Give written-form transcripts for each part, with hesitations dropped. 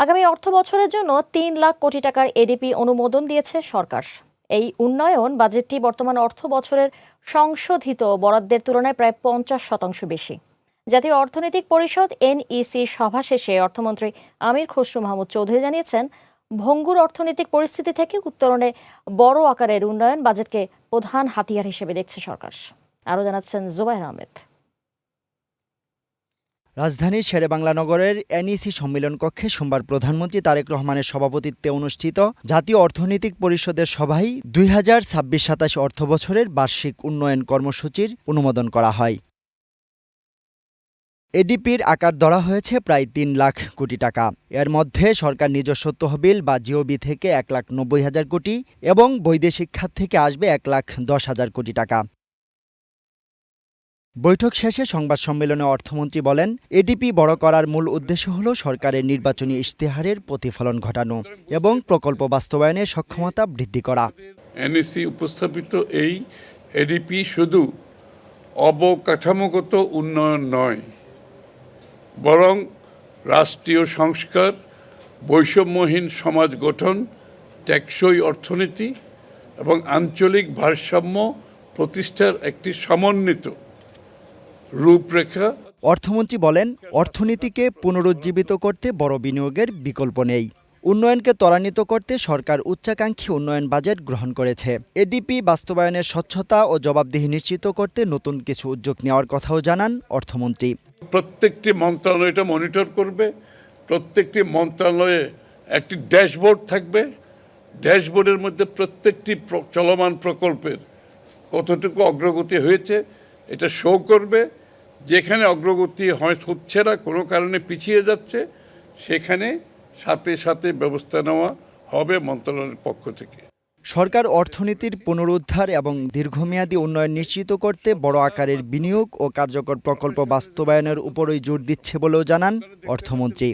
আগামী অর্থবছরের জন্য ৩ লাখ কোটি টাকার এডিপি অনুমোদন দিয়েছে সরকার। এই উন্নয়ন বাজেটটি বর্তমান অর্থ বছরের সংশোধিত বরাদ্দের তুলনায় প্রায় ৫০% বেশি। জাতীয় অর্থনৈতিক পরিষদ এনইসি সভা শেষে অর্থমন্ত্রী আমির খসরু মাহমুদ চৌধুরী জানিয়েছেন, ভঙ্গুর অর্থনৈতিক পরিস্থিতি থেকে উত্তরণে বড় আকারের উন্নয়ন বাজেটকে প্রধান হাতিয়ার হিসেবে দেখছে সরকার। আরও জানাচ্ছেন জুবায়ের আহমেদ। রাজধানীর শেরেবাংলা নগরের এনইসি সম্মেলন কক্ষে সোমবার প্রধানমন্ত্রী তারেক রহমানের সভাপতিত্বে অনুষ্ঠিত জাতীয় অর্থনৈতিক পরিষদের সভায় ২০২৬-২৭ অর্থবছরের বার্ষিক উন্নয়ন কর্মসূচির অনুমোদন করা হয়। এডিপির আকার ধরা হয়েছে প্রায় ৩ লাখ কোটি টাকা। এর মধ্যে সরকার নিজস্ব তহবিল বা জিওবি থেকে ১,৯০,০০০ কোটি এবং বৈদেশিক খাত থেকে আসবে ১,১০,০০০ কোটি টাকা। বৈঠক শেষে সংবাদ সম্মেলনে অর্থমন্ত্রী বলেন, এডিপি বড় করার মূল উদ্দেশ্য হল সরকারের নির্বাচনী ইশতেহারের প্রতিফলন ঘটানো এবং প্রকল্প বাস্তবায়নের সক্ষমতা বৃদ্ধি করা। এনইসি উপস্থাপিত এই এডিপি শুধু অবকাঠামোগত উন্নয়ন নয়, বরং রাষ্ট্রীয় সংস্কার, বৈষম্যহীন সমাজ গঠন, টেকসই অর্থনীতি এবং আঞ্চলিক ভারসাম্য প্রতিষ্ঠার একটি সমন্বিত রূপরেখা। অর্থমন্ত্রী বলেন, অর্থনীতিকে পুনরুজ্জীবিত করতে বড় বিনিয়োগের বিকল্প নেই। উন্নয়নকে ত্বরান্বিত করতে সরকার উচ্চাকাঙ্ক্ষী উন্নয়ন বাজেট গ্রহণ করেছে। এডিপি বাস্তবায়নের স্বচ্ছতা ও জবাবদিহি নিশ্চিত করতে নতুন কিছু উদ্যোগ নেওয়ার কথাও জানান অর্থমন্ত্রী। প্রত্যেকটি মন্ত্রণালয় এটা মনিটর করবে। প্রত্যেকটি মন্ত্রণালয়ে একটি ড্যাশবোর্ড থাকবে। ড্যাশবোর্ডের মধ্যে প্রত্যেকটি চলমান প্রকল্পের কতটুকু অগ্রগতি হয়েছে এটা শো করবে। যেখানে অগ্রগতি হচ্ছে না, কোনো কারণে পিছিয়ে যাচ্ছে, সেখানে সাথে সাথে ব্যবস্থা নেওয়া হবে মন্ত্রণালয়ের পক্ষ থেকে। সরকার অর্থনীতির পুনরুদ্ধার এবং দীর্ঘমেয়াদী উন্নয়ন নিশ্চিত করতে বড় আকারের বিনিয়োগ ও কার্যকর প্রকল্প বাস্তবায়নের উপরই জোর দিচ্ছে বলেও জানান অর্থমন্ত্রী।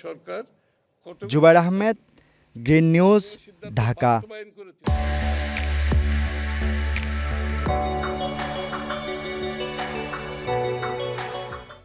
সরকার জুবায়ের আহমেদ, গ্রিন নিউজ, ঢাকা।